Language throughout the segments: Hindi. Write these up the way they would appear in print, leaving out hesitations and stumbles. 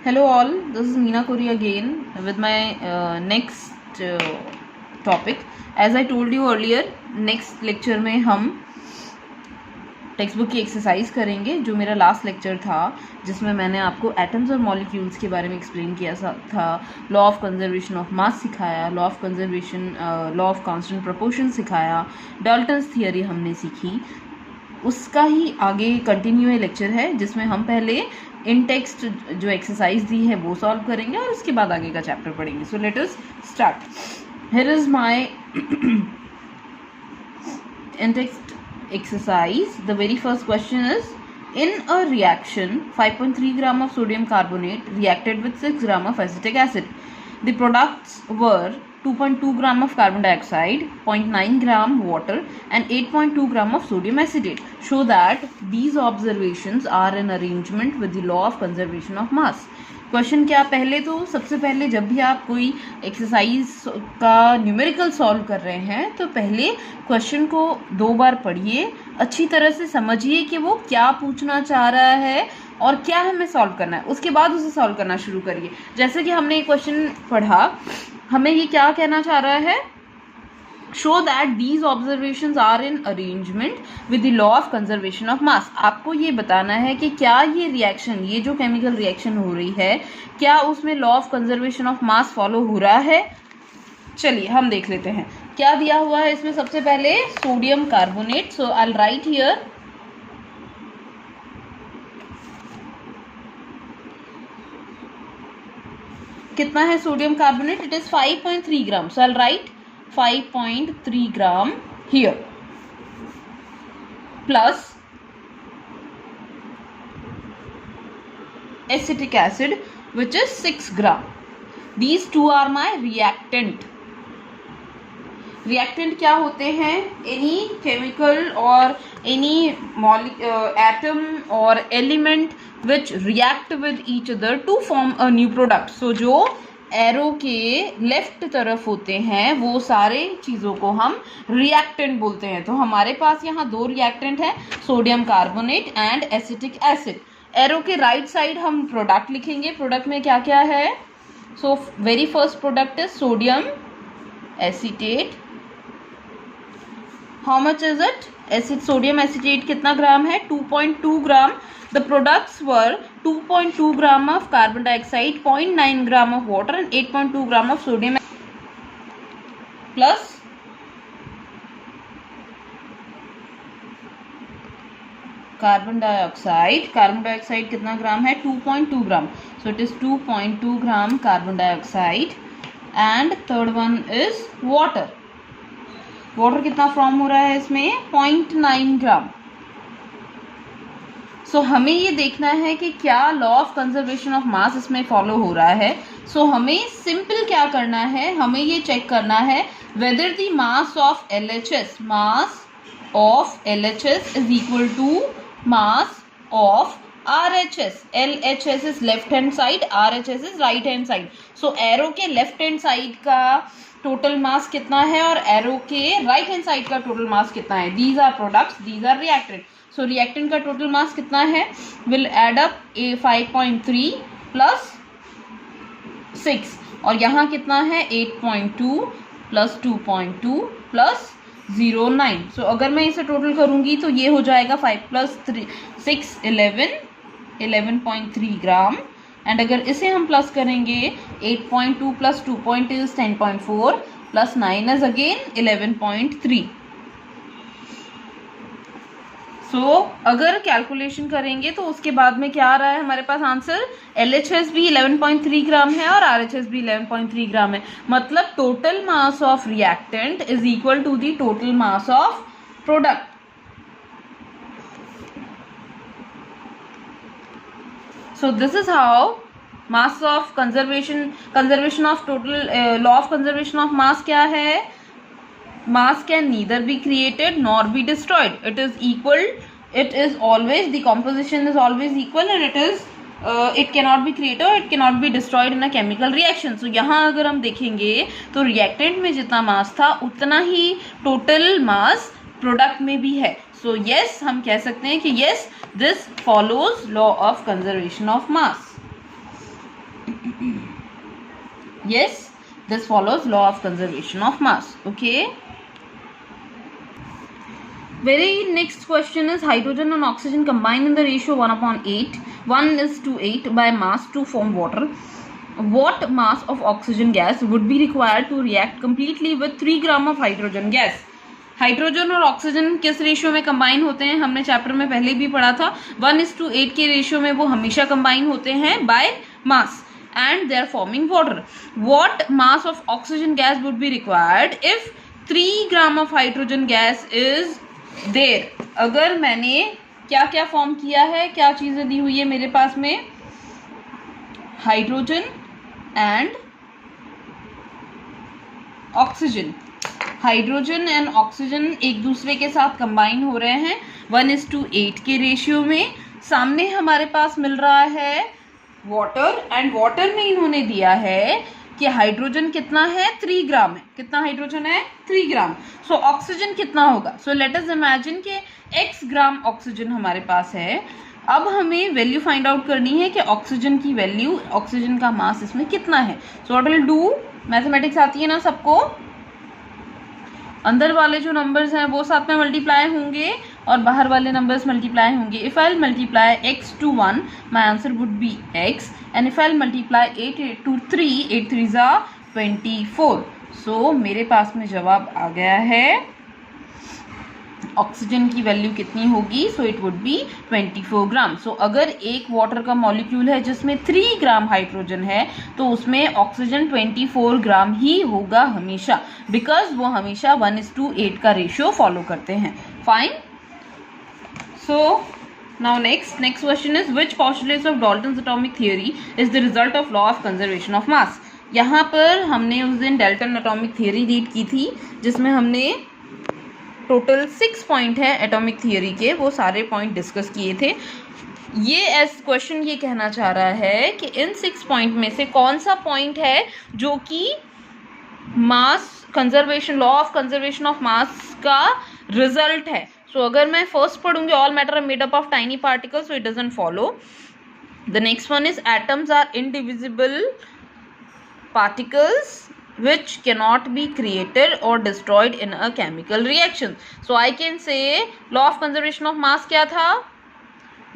Hello all, this is Meena Kori again with my next topic. As I told you earlier, next lecture में हम टेक्स्ट बुक की एक्सरसाइज करेंगे, जो मेरा लास्ट लेक्चर था जिसमें मैंने आपको एटम्स और मॉलिक्यूल्स के बारे में एक्सप्लेन किया था, law of conservation of mass सिखाया, law of conservation law of constant proportion सिखाया, डाल्टन्स थियरी हमने सीखी। उसका ही आगे कंटिन्यू लेक्चर है जिसमें हम पहले इन टेक्स्ट जो एक्सरसाइज दी है वो सॉल्व करेंगे और उसके बाद आगे का चैप्टर पढ़ेंगे। So let us start. Here is my in text exercise. The very first question is, in a reaction 5.3 gram of sodium carbonate reacted with 6 gram of acetic acid. The products were 2.2 gram of carbon dioxide, 0.9 gram water and 8.2 gram of sodium acetate. Show that these observations are in arrangement with the law of conservation of mass. Question क्या, पहले तो सबसे पहले जब भी आप कोई एक्सरसाइज का न्यूमेरिकल सॉल्व कर रहे हैं तो पहले क्वेश्चन को 2 बार पढ़िए, अच्छी तरह से समझिए कि वो क्या पूछना चाह रहा है और क्या हमें सॉल्व करना है, उसके बाद उसे सॉल्व करना शुरू करिए। जैसे कि हमने एक क्वेश्चन पढ़ा, हमें ये क्या कहना चाह रहा है, show that these observations are in arrangement with the law of conservation of mass. आपको ये बताना है कि क्या ये रिएक्शन, ये जो केमिकल रिएक्शन हो रही है, क्या उसमें law of conservation of mass follow हो रहा है। चलिए हम देख लेते हैं क्या दिया हुआ है इसमें। सबसे पहले sodium carbonate, so I will write here कितना है sodium carbonate, it is 5.3 gram, so I will write 5.3 gram here plus acetic acid which is 6 gram. These two are my reactant. Reactant क्या होते हैं, any chemical or any atom or element which react with each other to form a new product. So जो एरो के लेफ्ट तरफ होते हैं वो सारे चीज़ों को हम रिएक्टेंट बोलते हैं। तो हमारे पास यहाँ 2 रिएक्टेंट हैं, sodium carbonate and acetic acid. Arrow के राइट साइड हम प्रोडक्ट लिखेंगे, प्रोडक्ट में क्या क्या है। So very first product is sodium acetate. How much is it, acid sodium acetate कितना ग्राम है, 2.2 ग्राम। The products were 2.2 gram of carbon dioxide, 0.9 gram of water and 8.2 gram of sodium plus carbon dioxide. Carbon dioxide कितना ग्राम है, 2.2 ग्राम, so it is 2.2 gram carbon dioxide and third one is water. Water कितना फॉर्म हो रहा है इसमें, 0.9 ग्राम। सो हमें ये देखना है कि क्या लॉ ऑफ कंजर्वेशन ऑफ मास इसमें फॉलो हो रहा है। सो हमें सिंपल क्या करना है, हमें ये चेक करना है whether the mass of LHS, mass of LHS is equal to mass of RHS. LHS is left hand side, RHS is right hand side. So arrow के लेफ्ट हैंड साइड का टोटल मास कितना है और एरो के राइट हैंड साइड का टोटल मास कितना है। These are products, these are reactant. So reactant का टोटल मास कितना है, विल एड अप 5.3 प्लस 6 और यहाँ कितना है 8.2 प्लस 2.2 प्लस 0.9। सो अगर मैं इसे टोटल करूँगी तो ये हो जाएगा 5 प्लस 6 11.3 ग्राम। एंड अगर इसे हम प्लस करेंगे 8.2 plus 2.2 is 10.4 plus 9 is again 11.3। सो अगर कैलकुलेशन करेंगे तो उसके बाद में क्या आ रहा है हमारे पास आंसर, LHS भी 11.3 ग्राम है और RHS भी 11.3 ग्राम है। मतलब total mass of reactant is equal to the total mass of product. So this is how mass of conservation of total, law of conservation of mass क्या है, mass can neither be created nor be destroyed. It is equal, it is always, the composition is always equal and it cannot be created or it cannot be destroyed in a chemical reaction. So यहाँ अगर हम देखेंगे तो reactant में जितना मास था उतना ही total मास प्रोडक्ट में भी है। So yes, हम कह सकते हैं कि yes, this follows law of conservation of mass. Yes, this follows law of conservation of mass. Okay. Very next question is hydrogen and oxygen combine in the ratio 1/8. 1:8 by mass to form water. What mass of oxygen gas would be required to react completely with 3 gram of hydrogen gas? Hydrogen और ऑक्सीजन किस रेशियो में कंबाइन होते हैं, हमने चैप्टर में पहले भी पढ़ा था. 1:8 के रेशियो में वो हमेशा कंबाइन होते हैं by mass and they are forming water. What mass of oxygen gas would be required if 3 gram of hydrogen gas is there? अगर मैंने क्या क्या फॉर्म किया है, क्या चीज़ें दी हुई है मेरे पास में, hydrogen and oxygen. Hydrogen and oxygen एक दूसरे के साथ कंबाइन हो रहे हैं 1:8 के रेशियो में. सामने हमारे पास मिल रहा है वाटर एंड वाटर में इन्होंने दिया है कि हाइड्रोजन कितना है, 3 ग्राम है. कितना हाइड्रोजन है, 3 ग्राम. सो ऑक्सीजन कितना होगा? सो लेट अस इमेजिन कि x ग्राम ऑक्सीजन हमारे पास है. अब हमें वैल्यू फाइंड आउट करनी है कि ऑक्सीजन की वैल्यू, ऑक्सीजन का मास इसमें कितना है. So what will do, mathematics आती है ना सबको, अंदर वाले जो नंबर्स हैं वो साथ में मल्टीप्लाई होंगे और बाहर वाले नंबर्स मल्टीप्लाई होंगे. If I multiply x to 1 my answer would be x, and if I multiply 8 to 3, 8 3 जा 24. सो मेरे पास में जवाब आ गया है. ऑक्सीजन की वैल्यू कितनी होगी? सो इट वुड बी 24 ग्राम. सो अगर एक वाटर का मॉलिक्यूल है जिसमें 3 ग्राम हाइड्रोजन है तो उसमें ऑक्सीजन 24 ग्राम ही होगा हमेशा, बिकॉज वो हमेशा 1:8 का रेशियो फॉलो करते हैं. Fine. So now next question is which postulates of Dalton's atomic theory is the result of law of conservation of मास. यहाँ पर हमने उस दिन डाल्टन एटॉमिक थियरी रीड की थी जिसमें हमने टोटल 6 पॉइंट है एटॉमिक थियरी के, वो सारे पॉइंट डिस्कस किए थे. ये एस क्वेश्चन ये कहना चाह रहा है कि इन 6 पॉइंट में से कौन सा पॉइंट है जो कि mass conservation, law of conservation of mass का रिजल्ट है. सो अगर मैं फर्स्ट पढ़ूंगी all matter are made up of tiny particles, so it doesn't follow. The next one is atoms are indivisible particles which cannot be created or destroyed in a chemical reaction. So I can say law of conservation of mass क्या था,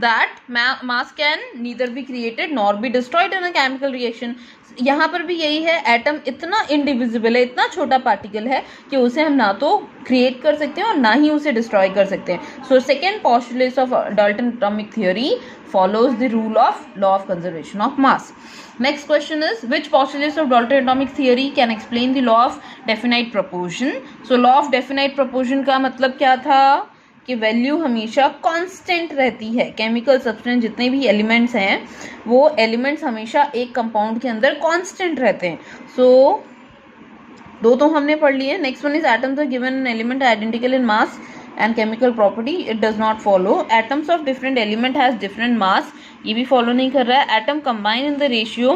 that mass can neither be created nor be destroyed in a chemical reaction. यहाँ पर भी यही है, एटम इतना इनडिविजिबल है, इतना छोटा पार्टिकल है कि उसे हम ना तो क्रिएट कर सकते हैं और ना ही उसे डिस्ट्रॉय कर सकते हैं. So second postulate of Dalton atomic theory follows the rule of law of conservation of mass. Next question is which postulates of Dalton atomic theory can explain the law of definite proportion. So law of definite proportion का मतलब क्या था कि वैल्यू हमेशा कांस्टेंट रहती है. केमिकल सब्सटेंस जितने भी एलिमेंट्स हैं वो एलिमेंट्स हमेशा एक कंपाउंड के अंदर कांस्टेंट रहते हैं. सो दो तो हमने पढ़ लिए. Next one is atoms are given an element identical in mass and chemical property. It does not follow. Atoms of different element has different mass. ये भी follow नहीं कर रहा है. Atom combine in the ratio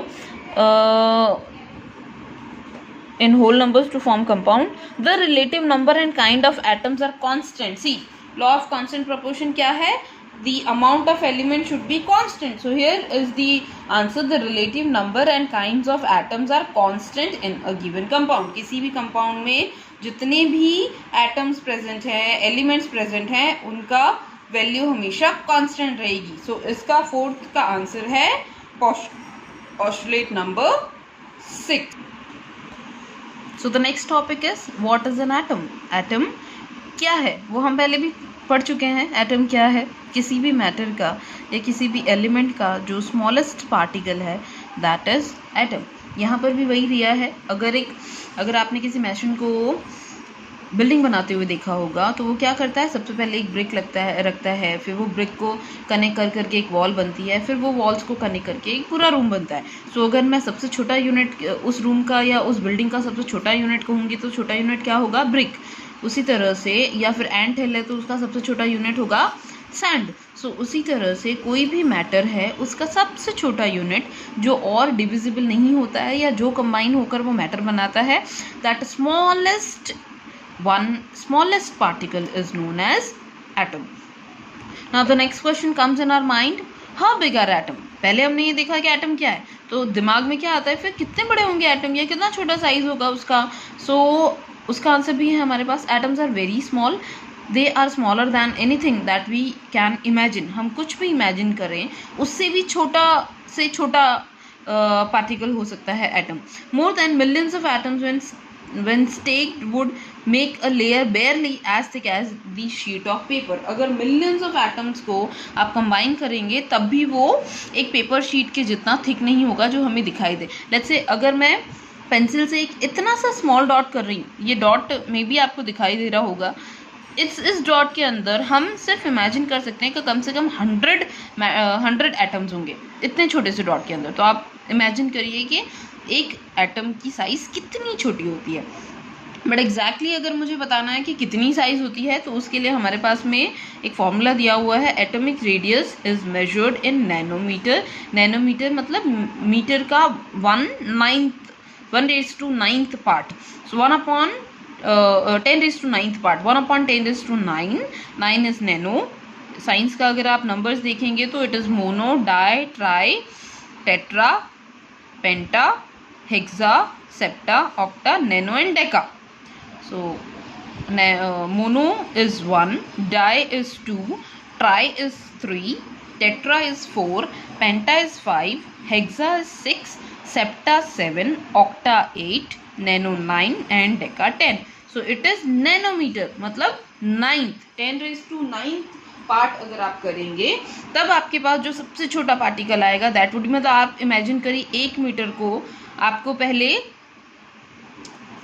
in whole numbers to form compound. The relative number and kind of atoms are constant. See, law of constant proportion क्या है? The amount of element should be constant. So here is the answer. The relative number and kinds of atoms are constant in a given compound. किसी भी compound में जितने भी एटम्स प्रेजेंट हैं, एलिमेंट्स प्रेजेंट हैं, उनका वैल्यू हमेशा कांस्टेंट रहेगी. सो इसका फोर्थ का आंसर है postulate number 6. So the next topic is what is an atom. Atom क्या है वो हम पहले भी पढ़ चुके हैं. एटम क्या है? किसी भी मैटर का या किसी भी एलिमेंट का जो स्मॉलेस्ट पार्टिकल है, दैट इज एटम. यहाँ पर भी वही दिया है. अगर आपने किसी मशीन को बिल्डिंग बनाते हुए देखा होगा तो वो क्या करता है, सबसे पहले एक ब्रिक रखता है, फिर वो ब्रिक को कनेक्ट करके एक वॉल बनती है, फिर वो वॉल्स को कनेक्ट करके एक पूरा रूम बनता है. सो अगर मैं सबसे छोटा यूनिट उस रूम का या उस बिल्डिंग का सबसे छोटा यूनिट कहूँगी तो छोटा यूनिट क्या होगा, ब्रिक. उसी तरह से, या फिर एंट हिल है तो उसका सबसे छोटा यूनिट होगा सैंड. सो उसी तरह से कोई भी मैटर है उसका सबसे छोटा यूनिट जो और डिविजिबल नहीं होता है या जो कंबाइन होकर वो मैटर बनाता है, that smallest particle is known as atom. Now the next question comes in our mind, how big are atom? पहले हमने ये देखा कि एटम क्या है, तो दिमाग में क्या आता है फिर कितने बड़े होंगे एटम या कितना छोटा साइज होगा उसका। सो उसका आंसर भी है हमारे पास, atoms are very small, they are smaller than anything that we can imagine. हम कुछ भी इमेजिन करें उससे भी छोटा से छोटा पार्टिकल हो सकता है atom. More than millions of atoms when staked would make a layer barely as thick as the sheet of paper। अगर मिलियंस ऑफ एटम्स को आप कंबाइन करेंगे तब भी वो एक पेपर शीट के जितना थिक नहीं होगा जो हमें दिखाई दे। लेट्स से अगर मैं पेंसिल से एक इतना सा स्मॉल डॉट कर रही हूँ, ये डॉट मे बी आपको दिखाई दे रहा होगा, इस डॉट के अंदर हम सिर्फ इमेजिन कर सकते हैं कि कम से कम 100 एटम्स होंगे इतने छोटे से डॉट के अंदर। तो आप इमेजिन करिए कि एक एटम की साइज़ कितनी छोटी होती है। बट एग्जैक्टली अगर मुझे बताना है कि कितनी साइज़ होती है तो उसके लिए हमारे पास में एक फॉर्मूला दिया हुआ है, atomic radius is measured in nanometer. Nanometer मतलब मीटर का 1/9 part, so 1/10⁹ part, 1/10⁹ 9 is nano. Science का अगर आप नंबर्स देखेंगे तो it is mono, di, tri, tetra, penta, hexa, septa, octa, nano and deca. So mono is 1, di is 2, tri is 3, tetra is 4, penta is 5, hexa is 6, septa 7, octa 8, nano 9 and Deka 10। So it is nanometre, मतलब 10⁹ पार्ट अगर आप करेंगे तब आपके पास जो सबसे छोटा पार्टिकल आएगा दैट वुड, मतलब आप इमेजिन करिए 1 मीटर को आपको पहले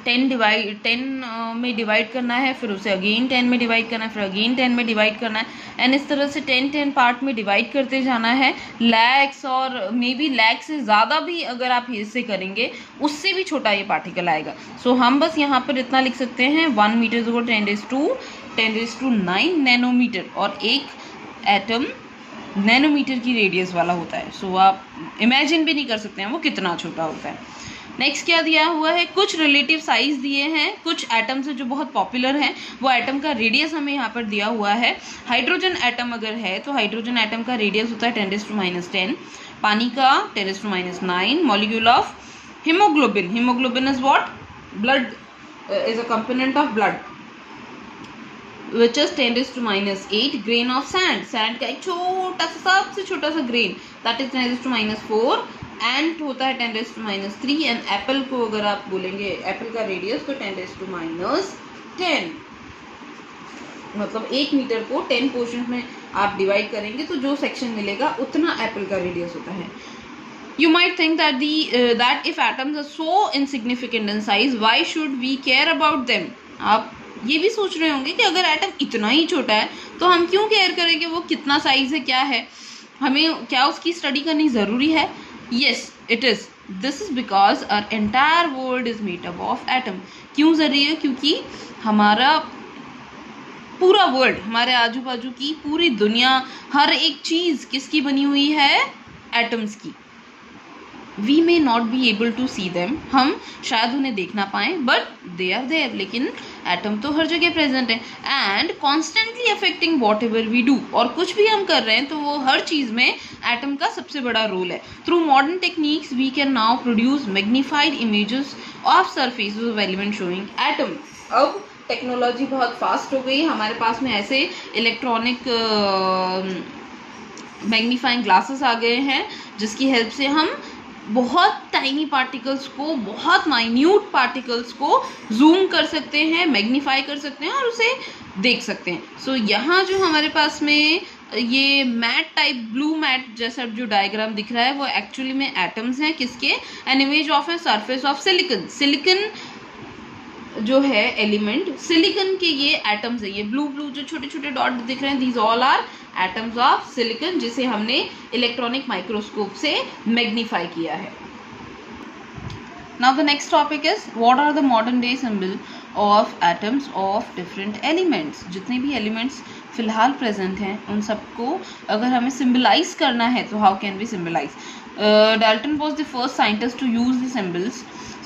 10 में डिवाइड करना है, फिर उसे अगेन 10 में डिवाइड करना है, फिर अगेन 10 में डिवाइड करना है, एंड इस तरह से 10 पार्ट में डिवाइड करते जाना है। लैक्स और मे बी लैक्स से ज़्यादा भी अगर आप इससे करेंगे उससे भी छोटा ये पार्टिकल आएगा। सो हम बस यहाँ पर इतना लिख सकते हैं 1 मीटर को 10⁹ नैनोमीटर, और एक एटम नैनोमीटर की रेडियस वाला होता है। सो आप इमेजिन भी नहीं कर सकते हैं वो कितना छोटा होता है। नेक्स्ट क्या दिया हुआ है, कुछ रिलेटिव साइज दिए हैं, कुछ एटम्स है जो बहुत पॉपुलर हैं, वो एटम का रेडियस हमें यहाँ पर दिया हुआ है। हाइड्रोजन एटम अगर है तो हाइड्रोजन एटम का रेडियस होता है 10⁻10, पानी का 10⁻9, molecule of haemoglobin, haemoglobin is what, blood is a component of blood, which is 10⁻8, grain of sand, sand का एक छोटा सा सबसे छोटा सा grain that is 10⁻4, ant होता है 10⁻3, एंड एप्पल को अगर आप बोलेंगे एप्पल का रेडियस तो 10⁻10, मतलब 1 मीटर को 10 पोर्शन में आप डिवाइड करेंगे तो जो सेक्शन मिलेगा उतना एप्पल का रेडियस होता है। You might think that if atoms are so insignificant in size, why should we care about them? आप ये भी सोच रहे होंगे कि अगर एटम इतना ही छोटा है तो हम क्यों केयर करें कि वो कितना साइज है, क्या है, हमें क्या उसकी स्टडी करनी ज़रूरी है? Yes it is, this is because our entire world is made up of atom. क्यों ज़रूरी है? क्योंकि हमारा पूरा वर्ल्ड, हमारे आजू बाजू की पूरी दुनिया, हर एक चीज़ किसकी बनी हुई है? एटम्स की। We may not be able to see them, हम शायद उन्हें देख ना पाएँ, बट दे आर देयर, लेकिन एटम तो हर जगह प्रेजेंट है, and constantly affecting whatever we do. और कुछ भी हम कर रहे हैं तो वो हर चीज़ में एटम का सबसे बड़ा रोल है। Through modern techniques we can now produce magnified images of surfaces of element showing atom. अब टेक्नोलॉजी बहुत फास्ट हो गई, हमारे पास में ऐसे इलेक्ट्रॉनिक मैग्नीफाइंग ग्लासेस आ गए हैं जिसकी हेल्प से हम बहुत टाइनी पार्टिकल्स को, बहुत माइन्यूट पार्टिकल्स को जूम कर सकते हैं, मैग्नीफाई कर सकते हैं और उसे देख सकते हैं। सो यहाँ जो हमारे पास में ये मैट टाइप, ब्लू मैट जैसा जो डायग्राम दिख रहा है वो एक्चुअली में एटम्स हैं। किसके? An image of a surface of silicon. Silicon जो है एलिमेंट, सिलिकन के ये एटम्स है, ये ब्लू जो छोटे छोटे डॉट दिख रहे हैं, these all are atoms of silicon, जिसे हमने इलेक्ट्रॉनिक माइक्रोस्कोप से मैग्नीफाई किया है। Now the next topic is what are the modern day symbol of atoms of different elements. जितने भी एलिमेंट्स फिलहाल प्रेजेंट हैं उन सबको अगर हमें सिम्बलाइज करना है तो how can we symbolize? Dalton was the first scientist to use the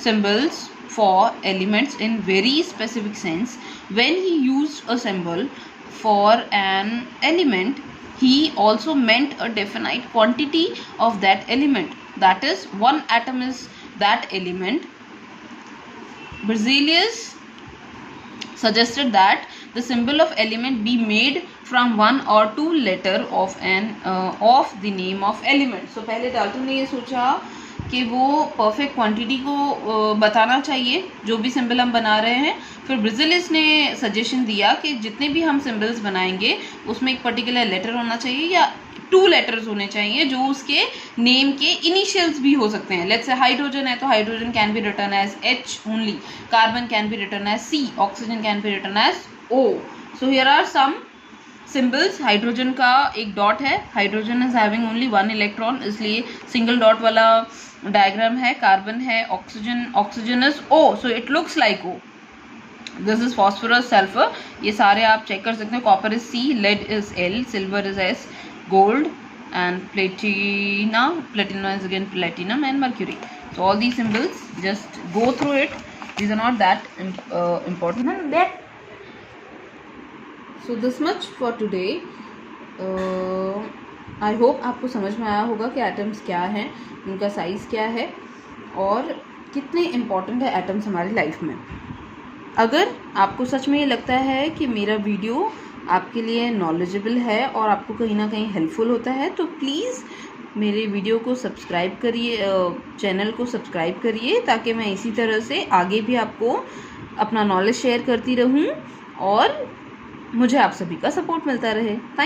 symbols for elements in very specific sense. When he used a symbol for an element, He also meant a definite quantity of that element. That is, one atom is that element. Berzelius suggested that the symbol of element be made from one or two letter of the name of element. So पहले डाल्टन ने ये सोचा कि वो परफेक्ट क्वांटिटी को बताना चाहिए जो भी सिंबल हम बना रहे हैं. फिर बेrzelius ने सजेशन दिया कि जितने भी हम सिंबल्स बनाएंगे उसमें एक पर्टिकुलर लेटर होना चाहिए या 2 लेटर्स होने चाहिए जो उसके नेम के इनिशियल्स भी हो सकते हैं. लेट्स से हाइड्रोजन है तो hydrogen can be written as H only, carbon can be written as C, oxygen can be written as O. So here are some symbols. Hydrogen का एक डॉट है, hydrogen is having only 1 electron, इसलिए सिंगल डॉट वाला डायग्राम है. कार्बन है, oxygen is O, so it looks like O. This is phosphorus, sulphur, ये सारे आप चेक कर सकते हैं. Copper is C, lead is L, silver is S, gold, and platinum is again platinum, and mercury. So all these symbols, just go through it. These are not that important. And that, so this much for today. I hope आपको समझ में आया होगा कि एटम्स क्या हैं, उनका साइज़ क्या है और कितने इम्पॉर्टेंट है एटम्स हमारी लाइफ में. अगर आपको सच में ये लगता है कि मेरा वीडियो आपके लिए नॉलेजेबल है और आपको कहीं ना कहीं हेल्पफुल होता है तो प्लीज़ मेरे वीडियो को सब्सक्राइब करिए, चैनल को सब्सक्राइब करिए, ताकि मैं इसी तरह से आगे भी आपको अपना नॉलेज शेयर करती रहूं और मुझे आप सभी का सपोर्ट मिलता रहे. थैंक